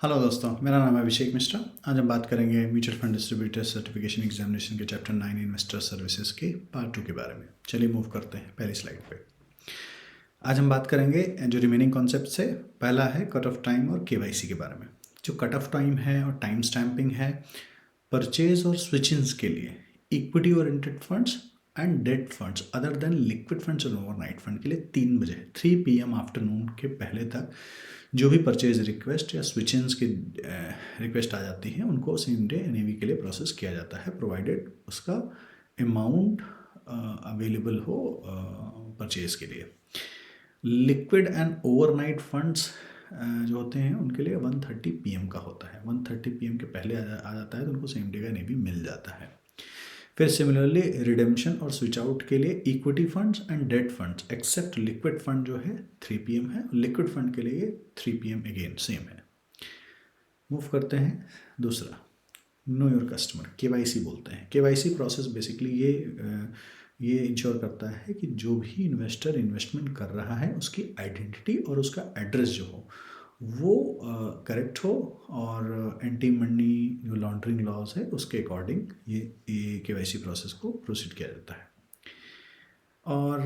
Hello दोस्तों, मेरा नाम है अभिषेक मिश्रा। आज हम बात करेंगे mutual fund distributor certification examination के चैप्टर 9 इन्वेस्टर सर्विसेज के पार्ट 2 के बारे में। चलिए मूव करते हैं पहली स्लाइड पे। आज हम बात करेंगे जो रिमेनिंग कॉन्सेप्ट है। पहला है कट ऑफ टाइम और केवाईसी के बारे में। जो कट ऑफ टाइम है और टाइम स्टैंपिंग है परचेज और स्विचिंग्स के लिए equity oriented funds and debt funds other than liquid funds और ओवरनाइट फंड के लिए 3 बजे 3 PM आफ्टरनून के पहले तक जो भी परचेज रिक्वेस्ट या स्विचिंग्स की रिक्वेस्ट आ जाती हैं उनको सेम डे एनएवी के लिए प्रोसेस किया जाता है, प्रोवाइडेड उसका अमाउंट अवेलेबल हो परचेज के लिए। लिक्विड एंड ओवरनाइट फंड्स जो होते हैं उनके लिए 1:30 PM का होता है। 1:30 PM के पहले आ जाता है तो उनको सेम डे का एनएवी मिल जाता है। फिर सिमिलरली रिडेम्पशन और स्विच आउट के लिए equity funds and debt funds except liquid fund जो है 3 PM है, लिक्विड फंड के लिए 3 PM अगेन सेम है। मूव करते हैं दूसरा, नो योर कस्टमर, केवाईसी बोलते हैं। केवाईसी प्रोसेस बेसिकली ये इंश्योर करता है कि जो भी इन्वेस्टर इन्वेस्टमेंट कर रहा है उसकी आइडेंटिटी और उसका एड्रेस जो हो वो करेक्ट हो और एंटी मनी जो लॉन्ड्रिंग लॉज है उसके अकॉर्डिंग ये केवाईसी प्रोसेस को प्रोसीड किया जाता है। और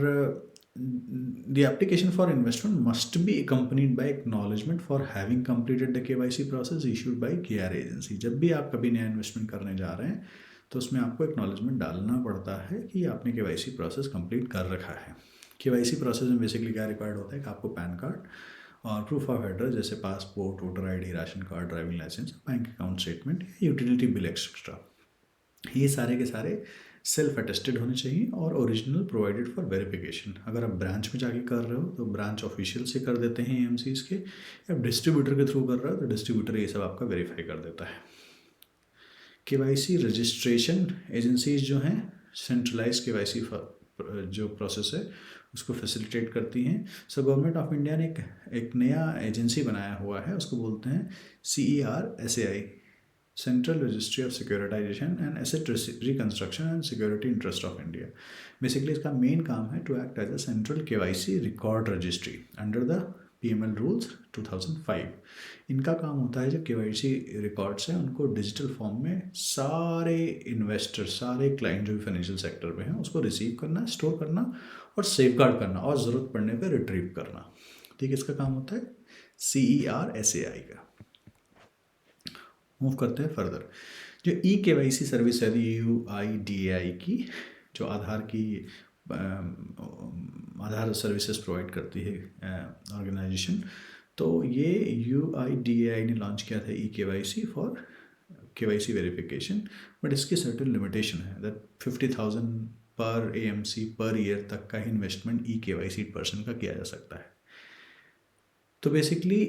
the application for investment must be accompanied by acknowledgement for having completed the KYC process issued by KRA agency. जब भी आप कभी नया इन्वेस्टमेंट करने जा रहे हैं तो उसमें आपको एक्नॉलेजमेंट डालना पड़ता है कि आपने KYC प्रोसेस कंप्लीट कर रखा है। KYC प्रोसेस में बेसिकली क्या रिक्वायर्ड होता है कि आपको पैन कार्ड और प्रूफ ऑफ एड्रेस जैसे passport, voter ID, ration card, driving licence, bank account statement, utility bill etcetera, ये सारे के सारे सेल्फ अटेस्टेड होने चाहिए और ओरिजिनल प्रोवाइडेड फॉर वेरिफिकेशन। अगर आप ब्रांच में जाके कर रहे हो तो ब्रांच ऑफिशियल से कर देते हैं AMCs के, या डिस्ट्रीब्यूटर के थ्रू कर रहे हो तो डिस्ट्रीब्यूटर ये सब आपका वेरीफाई कर देता है। KYC रजिस्ट्रेशन एजेंसीज जो हैं सेंट्रलाइज KYC जो प्रोसेस है उसको फैसिलिटेट करती हैं। सो गवर्नमेंट ऑफ इंडिया ने एक नया एजेंसी बनाया हुआ है, उसको बोलते हैं CERSAI, central registry of securitisation and asset reconstruction and security interest of India. Basically इसका मेन काम है to act as a central KYC record registry under the PML rules 2005। इनका काम होता है जो KYC रिकॉर्ड्स हैं उनको डिजिटल फॉर्म में सारे इन्वेस्टर, सारे क्लाइंट जो भी फाइनेंशियल सेक्टर में हैं उसको रिसीव करना, स्टोर करना और सेफगार्ड करना और ज़रूरत पड़ने पर रिट्रीव करना। ठीक है, इसका काम होता है CERSAI का। मूव करते हैं फर्दर। जो KYC सर्विस है UIDAI की, जो आधार सर्विसेज प्रोवाइड करती है ऑर्गेनाइजेशन, तो ये UIDAI ने लॉन्च किया था KYC for KYC verification. But इसकी सर्टेन लिमिटेशन है दैट 50,000 पर AMC पर ईयर तक का इन्वेस्टमेंट KYC पर्सन का किया जा सकता है। तो बेसिकली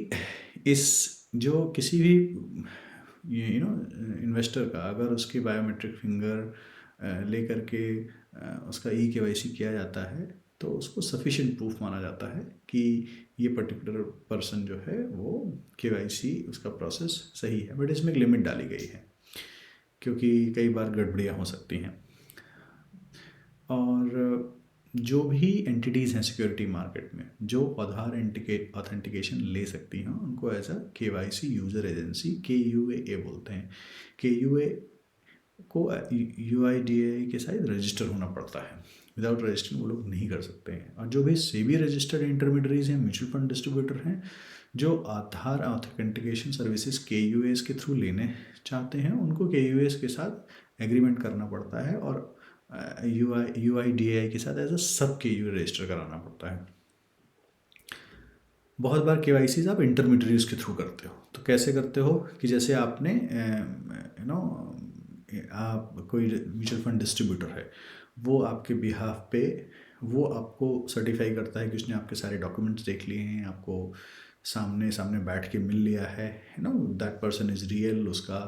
इस जो किसी भी इन्वेस्टर का अगर उसकी बायोमेट्रिक फिंगर लेकर के उसका KYC किया जाता है तो उसको सफिशिएंट प्रूफ माना जाता है कि ये पर्टिकुलर पर्सन जो है वो KYC उसका प्रोसेस सही है। बट इसमें एक लिमिट डाली गई है क्योंकि कई बार गड़बड़ियाँ हो सकती हैं। और जो भी एंटिटीज़ हैं सिक्योरिटी मार्केट में जो आधार ऑथेंटिकेशन ले सकती हैं उनको as a KYC user agency KUA बोलते हैं। KUA को UIDAI के साथ रजिस्टर होना पड़ता है। विदाउट रजिस्टर वो लोग नहीं कर सकते हैं। और जो भी सेबी रजिस्टर्ड इंटरमीडियरीज हैं, म्यूचुअल फंड डिस्ट्रीब्यूटर हैं, जो आधार ऑथेंटिकेशन सर्विसेज KUAs के थ्रू लेने चाहते हैं उनको KUAs के साथ एग्रीमेंट करना पड़ता है और UIDAI के साथ एज अ सब KUA रजिस्टर कराना पड़ता है। बहुत बार KYCs आप इंटरमीडियरीज के थ्रू करते हो। तो कैसे करते हो कि जैसे आपने आप कोई म्यूचुअल फंड डिस्ट्रीब्यूटर है, वो आपके बिहाफ पे वो आपको सर्टिफाई करता है कि उसने आपके सारे डॉक्यूमेंट्स देख लिए हैं, आपको सामने बैठ के मिल लिया है, दैट पर्सन इज़ रियल, उसका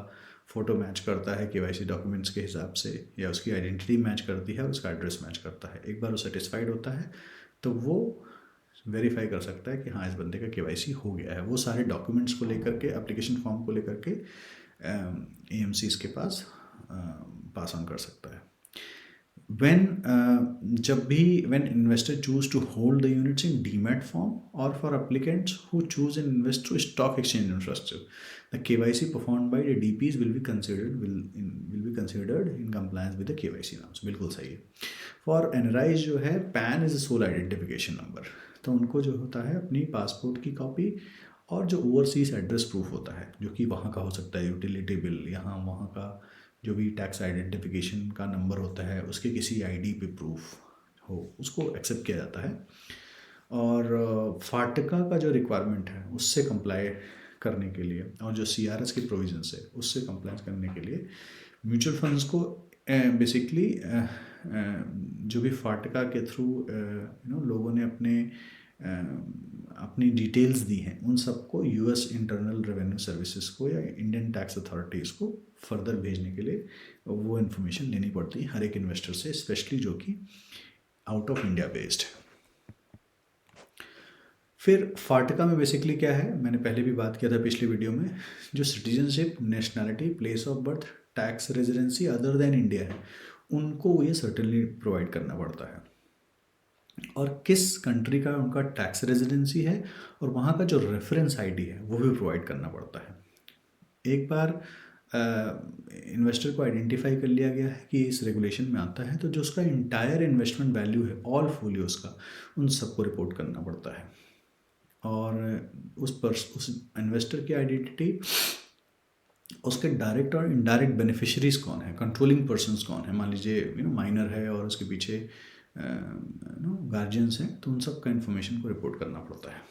फ़ोटो मैच करता है KYC डॉक्यूमेंट्स के हिसाब से, या उसकी आइडेंटिटी मैच करती है और उसका एड्रेस मैच करता है। एक बार वो सेटिस्फाइड होता है तो वो वेरीफाई कर सकता है कि हाँ इस बंदे का KYC हो गया है। वो सारे डॉक्यूमेंट्स को लेकर के, एप्लीकेशन फॉर्म को लेकर के AMCs के पास ऑन कर सकता है। जब भी when investor choose to hold the units in demat form or for applicants who choose and invest through stock exchange infrastructure, the KYC performed by the DPs will be considered in compliance with the KYC norms. बिल्कुल सही है. For NRIs जो है PAN is a sole identification number, तो उनको जो होता है अपनी पासपोर्ट की कॉपी और जो ओवरसीज एड्रेस प्रूफ होता है जो कि वहाँ का हो सकता है यूटिलिटी बिल, यहाँ वहाँ का जो भी टैक्स आइडेंटिफिकेशन का नंबर होता है उसके किसी आईडी पे प्रूफ हो, उसको एक्सेप्ट किया जाता है. और फाटका का जो रिक्वायरमेंट है उससे कंप्लाई करने के लिए और जो सीआरएस की प्रोविजंस है उससे कंप्लाइंस करने के लिए म्यूचुअल फंड्स को बेसिकली जो भी फाटका के थ्रू लोगों ने अपनी डिटेल्स दी हैं उन सबको यूएस इंटरनल रेवेन्यू सर्विसेज को या इंडियन टैक्स अथॉरिटीज़ को फर्दर भेजने के लिए वो इन्फॉर्मेशन लेनी पड़ती है हर एक इन्वेस्टर से, स्पेशली जो कि आउट ऑफ इंडिया बेस्ड है. फिर फाटका में बेसिकली क्या है, मैंने पहले भी बात किया था पिछली वीडियो में, जो citizenship, nationality, place of birth, tax residency other than India है उनको ये सर्टेनली प्रोवाइड करना पड़ता है. और किस कंट्री का उनका टैक्स रेजिडेंसी है और वहाँ का जो रेफरेंस आईडी है वो भी प्रोवाइड करना पड़ता है. एक बार इन्वेस्टर को आइडेंटिफाई कर लिया गया है कि इस रेगुलेशन में आता है तो जो उसका इंटायर इन्वेस्टमेंट वैल्यू है ऑल फोलियोस का उन सबको रिपोर्ट करना पड़ता है. और उस इन्वेस्टर की आइडेंटिटी, उसके डायरेक्ट और इनडायरेक्ट बेनिफिशरीज कौन है, कंट्रोलिंग पर्सन्स कौन है, मान लीजिए माइनर है और उसके पीछे गार्जियंस हैं, तो उन सब का इन्फॉर्मेशन को रिपोर्ट करना पड़ता है.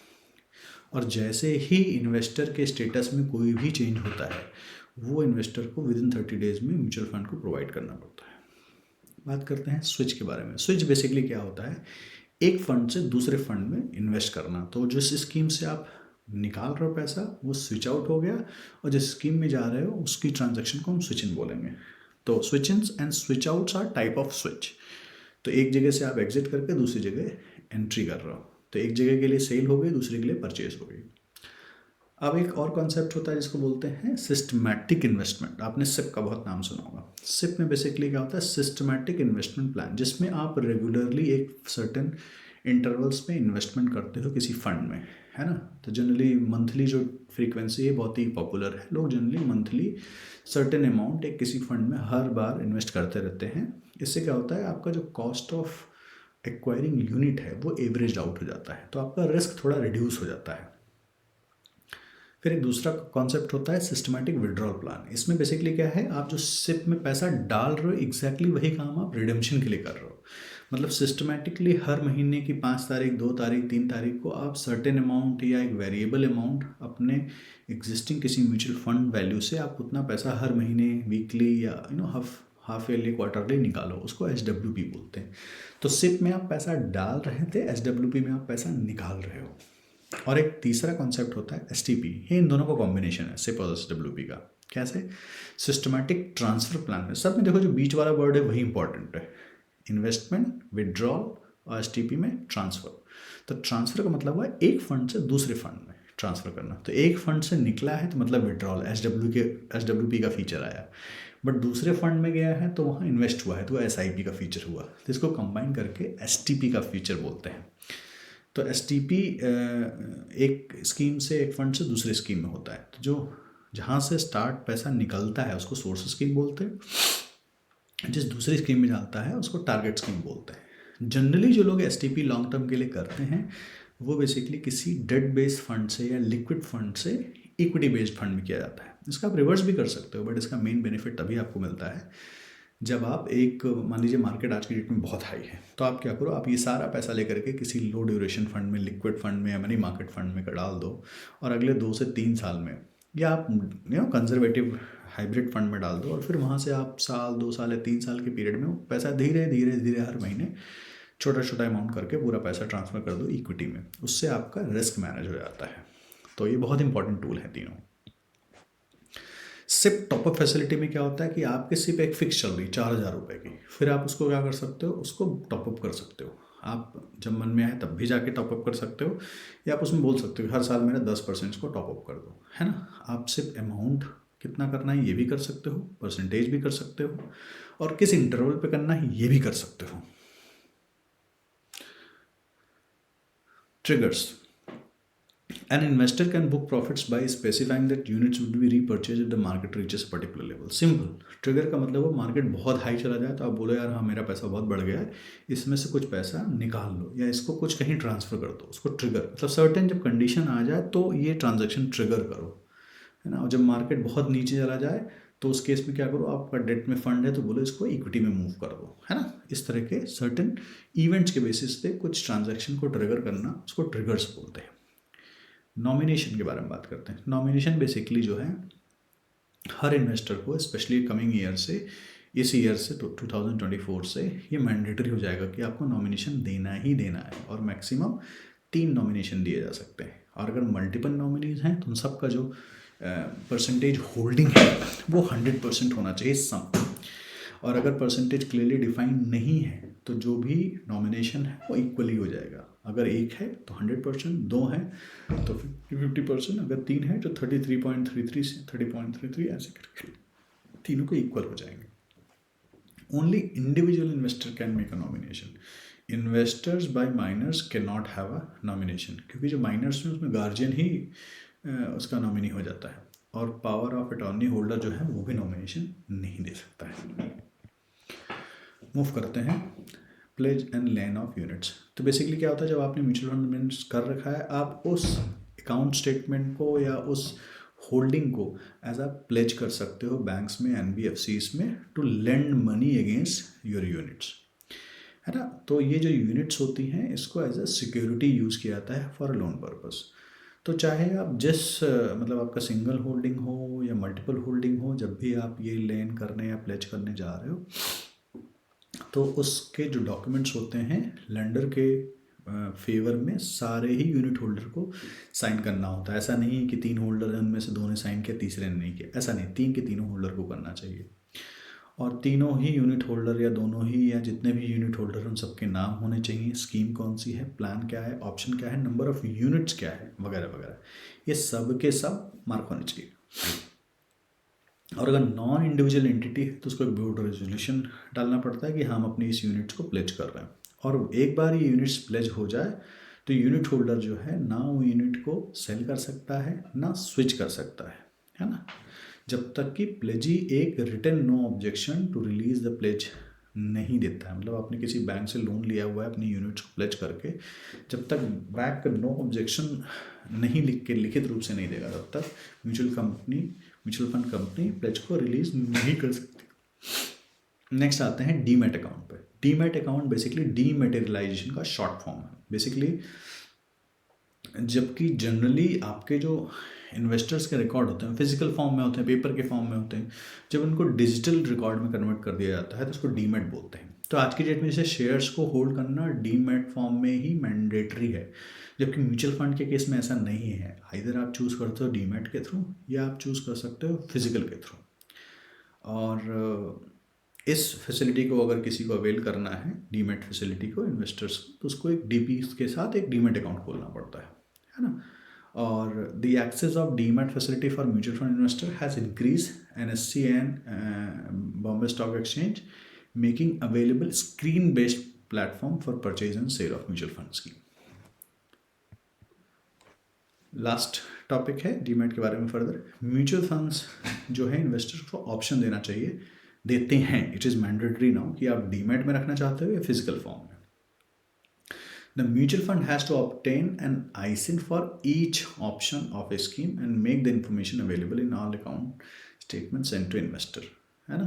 और जैसे ही इन्वेस्टर के स्टेटस में कोई भी चेंज होता है वो इन्वेस्टर को विद इन 30 डेज में म्यूचुअल फंड को प्रोवाइड करना पड़ता है. बात करते हैं स्विच के बारे में. स्विच बेसिकली क्या होता है, एक फंड से दूसरे फंड में इन्वेस्ट करना. तो जिस स्कीम से आप निकाल रहे हो पैसा वो स्विच आउट हो गया और जिस स्कीम में जा रहे हो उसकी ट्रांजैक्शन को हम स्विच इन बोलेंगे. तो switch in and switch outs are type of switch. तो एक जगह से आप एग्जिट करके दूसरी जगह एंट्री कर रहे हो, तो एक जगह के लिए सेल हो गई, दूसरी के लिए परचेज हो गई. अब एक और कॉन्सेप्ट होता है जिसको बोलते हैं सिस्टमैटिक इन्वेस्टमेंट. आपने सिप का बहुत नाम सुना होगा. सिप में बेसिकली क्या होता है, सिस्टमैटिक इन्वेस्टमेंट प्लान, जिसमें आप रेगुलरली एक सर्टेन इंटरवल्स में इन्वेस्टमेंट करते हो किसी फंड में, है ना. तो जनरली मंथली जो फ्रीक्वेंसी है बहुत ही पॉपुलर है. लोग जनरली मंथली सर्टेन अमाउंट एक किसी फंड में हर बार इन्वेस्ट करते रहते हैं. इससे क्या होता है, आपका जो कॉस्ट ऑफ एक्वायरिंग यूनिट है वो एवरेज आउट हो जाता है, तो आपका रिस्क थोड़ा रिड्यूस हो जाता है. फिर एक दूसरा कॉन्सेप्ट होता है सिस्टमैटिक विड्रॉल प्लान. इसमें बेसिकली क्या है, आप जो सिप में पैसा डाल रहे हो एग्जैक्टली वही काम आप रिडेम्पशन के लिए कर रहे हो. मतलब सिस्टमैटिकली हर महीने की 5 तारीख, 2 तारीख, 3 तारीख को आप सर्टेन अमाउंट या एक वेरिएबल अमाउंट अपने एग्जिस्टिंग किसी म्यूचुअल फंड वैल्यू से आप उतना पैसा हर महीने, वीकली या हाफ ईयरली, क्वार्टरली निकालो. उसको SWP बोलते हैं. तो सिप में आप पैसा डाल रहे थे, SWP में आप पैसा निकाल रहे हो. और एक तीसरा कॉन्सेप्ट होता है STP. ये इन दोनों का कॉम्बिनेशन है, सिप और SWP का. कैसे, सिस्टमैटिक ट्रांसफर प्लान में सब में देखो जो बीच वाला वर्ड है वही इंपॉर्टेंट है. इन्वेस्टमेंट, विड्रॉल और STP में ट्रांसफ़र. तो ट्रांसफ़र का मतलब हुआ एक फंड से दूसरे फंड में ट्रांसफ़र करना. तो एक फंड से निकला है तो मतलब विड्रॉल, SWP का फीचर आया. बट दूसरे फंड में गया है तो वहाँ इन्वेस्ट हुआ है तो SIP का फीचर हुआ. तो इसको कंबाइन करके STP का फीचर बोलते हैं. तो STP एक स्कीम से, एक फंड से दूसरे स्कीम में होता है. तो जो जहाँ से स्टार्ट पैसा निकलता है उसको सोर्स स्कीम बोलते हैं, जिस दूसरी स्कीम में जाता है उसको टारगेट स्कीम बोलते हैं. जनरली जो लोग STP लॉन्ग टर्म के लिए करते हैं वो बेसिकली किसी डेट बेस्ड फंड से या लिक्विड फंड से इक्विटी बेस्ड फंड में किया जाता है. इसका आप रिवर्स भी कर सकते हो, बट इसका मेन बेनिफिट तभी आपको मिलता है जब आप एक, मान लीजिए मार्केट आज की डेट में बहुत हाई है, तो आप क्या करो, आप ये सारा पैसा लेकर के किसी लो ड्यूरेशन फंड में, लिक्विड फंड में या मनी मार्केट फंड में डाल दो और अगले 2 से 3 साल में, या आप कंजर्वेटिव हाइब्रिड फंड में डाल दो और फिर वहाँ से आप साल, 2 साल या 3 साल के पीरियड में पैसा धीरे धीरे धीरे हर महीने छोटा छोटा अमाउंट करके पूरा पैसा ट्रांसफ़र कर दो इक्विटी में. उससे आपका रिस्क मैनेज हो जाता है. तो ये बहुत इंपॉर्टेंट टूल है तीनों. सिप टॉपअप फैसिलिटी में क्या होता है कि आपकी सिप एक फिक्स चल रही 4,000 रुपये की, फिर आप उसको क्या कर सकते हो, उसको टॉपअप कर सकते हो. आप जब मन में आए तब भी जाके टॉपअप कर सकते हो, या आप उसमें बोल सकते हो हर साल मेरा 10% को टॉपअप कर दो, है ना. आप सिर्फ अमाउंट कितना करना है ये भी कर सकते हो, परसेंटेज भी कर सकते हो, और किस इंटरवल पे करना है ये भी कर सकते हो। Triggers, an investor can book profits by specifying that units would be repurchased if the market reaches a particular level. Simple, trigger का मतलब वो मार्केट बहुत हाई चला जाए तो आप बोलो यार हाँ मेरा पैसा बहुत बढ़ गया है, इसमें से कुछ पैसा निकाल लो या इसको कुछ कहीं ट्रांसफ़र कर दो, उसको ट्रिगर मतलब सर्टेन जब कंडीशन आ जाए तो ये ट्रांजैक्शन ट्रिगर करो, है ना। और जब मार्केट बहुत नीचे चला जाए तो उस केस में क्या करो, आपका डेट में फंड है तो बोलो इसको इक्विटी में मूव कर दो, है ना। इस तरह के सर्टेन इवेंट्स के बेसिस पे कुछ ट्रांजैक्शन को ट्रिगर करना, उसको ट्रिगर्स बोलते हैं। नॉमिनेशन के बारे में बात करते हैं। नॉमिनेशन बेसिकली जो है हर इन्वेस्टर को स्पेशली कमिंग ईयर से, इस ईयर से 2024 से ये मैंडेटरी हो जाएगा कि आपको नॉमिनेशन देना ही देना है, और मैक्सिमम 3 नॉमिनेशन दिए जा सकते हैं। और अगर मल्टीपल नॉमिनीज हैं तो उन सबका जो परसेंटेज होल्डिंग है वो 100% होना चाहिए सम। और अगर परसेंटेज क्लियरली डिफाइन नहीं है तो जो भी नॉमिनेशन है वो इक्वली हो जाएगा। अगर एक है तो 100%, 2 हैं तो 50%, अगर 3 है तो 33.33 से 30.33 ऐसे करके तीनों को इक्वल हो जाएंगे। Only individual investor can make a nomination. Investors by minors can not have a nomination, क्योंकि जो माइनर्स हैं उसमें गार्जियन ही उसका नॉमिनी हो जाता है, और पावर ऑफ अटॉर्नी होल्डर जो है वो भी नॉमिनेशन नहीं दे सकता है। मूव करते हैं plays and lane of units. तो बेसिकली क्या होता है, जब आपने म्यूचुअल फंड में कर रखा है, आप उस अकाउंट स्टेटमेंट को या उस होल्डिंग को एज अ प्लेज कर सकते हो बैंक्स में, NBFCs में, to lend money against your units, है ना। तो ये जो यूनिट्स होती हैं इसको एज अ सिक्योरिटी यूज़ किया जाता है फॉर लोन पर्पस। तो चाहे आप जिस मतलब आपका सिंगल होल्डिंग हो या मल्टीपल होल्डिंग हो, जब भी आप ये लेन करने या प्लेज करने जा रहे हो तो उसके जो डॉक्यूमेंट्स होते हैं लेंडर के फेवर में सारे ही यूनिट होल्डर को साइन करना होता है। ऐसा नहीं है कि 3 होल्डर हैं उनमें से 2 ने साइन किया, तीसरे ने नहीं किया, ऐसा नहीं, 3 के तीनों होल्डर को करना चाहिए। और तीनों ही यूनिट होल्डर या दोनों ही या जितने भी यूनिट होल्डर हैं उन सबके नाम होने चाहिए, स्कीम कौन सी है, प्लान क्या है, ऑप्शन क्या है, नंबर ऑफ़ यूनिट्स क्या है, वगैरह वगैरह, ये सब के सब मार्क होने चाहिए। और अगर नॉन इंडिविजुअल एंटिटी है तो उसको एक बोर्ड रेजोल्यूशन डालना पड़ता है कि हम अपनी इस यूनिट्स को प्लेज कर रहे हैं। और एक बार ये यूनिट्स प्लेज हो जाए तो यूनिट होल्डर जो है ना वो यूनिट को सेल कर सकता है ना स्विच कर सकता है ना, जब तक कि प्लेजी एक written no objection to release the pledge नहीं देता है। मतलब आपने किसी बैंक से लोन लिया हुआ है अपनी यूनिट्स को प्लेज करके, जब तक बैंक नो ऑब्जेक्शन नहीं लिख के लिखित रूप से नहीं देगा तब तक म्यूचुअल फंड कंपनी प्लेज को रिलीज नहीं कर सकती। नेक्स्ट आते हैं डीमैट अकाउंट पे। डीमैट अकाउंट बेसिकली डीमैटेरियलाइजेशन का शॉर्ट फॉर्म है बेसिकली। जबकि जनरली आपके जो इन्वेस्टर्स के रिकॉर्ड होते हैं फिजिकल फॉर्म में होते हैं, पेपर के फॉर्म में होते हैं, जब उनको डिजिटल रिकॉर्ड में कन्वर्ट कर दिया जाता है तो उसको डीमैट बोलते हैं। तो आज की डेट में जैसे शेयर्स को होल्ड करना डीमैट फॉर्म में ही मैंडेटरी है, जबकि म्यूचुअल फंड के केस में ऐसा नहीं है। इधर आप चूज़ करते हो डीमैट के थ्रू या आप चूज़ कर सकते हो फिजिकल के थ्रू। और इस फैसिलिटी को अगर किसी को अवेल करना है डीमैट फैसिलिटी को इन्वेस्टर्स को, तो उसको एक डीपी के साथ एक डीमैट अकाउंट खोलना पड़ता है ना। और the access of demat facility for mutual fund investor has increase NSE and Bombay stock exchange making available screen based platform for purchase and sale of mutual funds की। लास्ट टॉपिक है demat के बारे में फर्दर। म्यूचुअल फंड्स जो है investors को option देना चाहिए, देते हैं, इट इज़ मैंडेटरी नाउ कि आप डीमैट में रखना चाहते हो या फिजिकल फॉर्म में। The mutual fund has to obtain an ISIN for each option of a scheme and make the information available in all account statements sent to investor, है ना।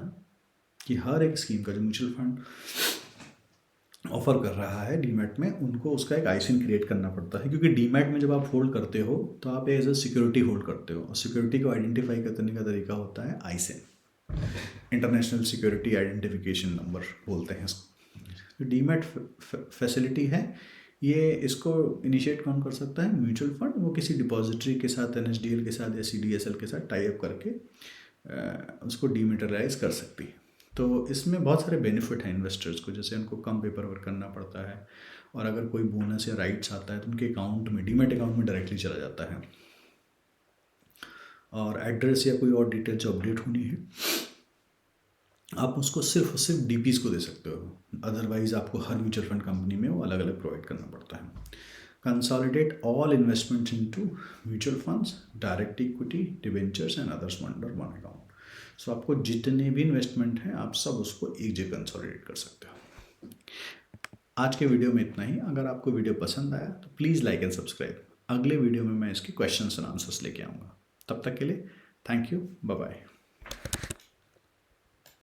कि हर एक स्कीम का जो म्यूचुअल फंड ऑफर कर रहा है डीमैट में, उनको उसका एक आईसिन क्रिएट करना पड़ता है, क्योंकि डीमैट में जब आप होल्ड करते हो तो आप एज अ सिक्योरिटी होल्ड करते हो, और सिक्योरिटी को आइडेंटिफाई करने का तरीका होता है आईसिन, इंटरनेशनल सिक्योरिटी आइडेंटिफिकेशन नंबर बोलते हैं इसको। तो डीमैट फैसिलिटी है ये, इसको इनिशिएट कौन कर सकता है, म्यूचुअल फंड। वो किसी डिपॉजिटरी के साथ, NSDL के साथ या CDSL के साथ टाई अप करके उसको डीमैटेरियलाइज कर सकती है। तो इसमें बहुत सारे बेनिफिट हैं इन्वेस्टर्स को, जैसे उनको कम पेपर वर्क करना पड़ता है, और अगर कोई बोनस या राइट्स आता है तो उनके अकाउंट में, डीमैट अकाउंट में डायरेक्टली चला जाता है। और एड्रेस या कोई और डिटेल जो अपडेट होनी है आप उसको सिर्फ और सिर्फ डीपीज को दे सकते हो। अदरवाइज आपको हर म्यूचुअल फंड कंपनी में वो अलग अलग प्रोवाइड करना पड़ता है। Consolidate all investments into mutual funds, direct equity, debentures and others under one account. So आपको जितने भी इन्वेस्टमेंट हैं आप सब उसको एक जगह कंसोलिडेट कर सकते हो। आज के वीडियो में इतना ही। अगर आपको वीडियो पसंद आया तो प्लीज़ लाइक एंड सब्सक्राइब। अगले वीडियो में मैं इसके क्वेश्चंस एंड आंसर्स लेके आऊँगा। तब तक के लिए थैंक यू, बाय बाय।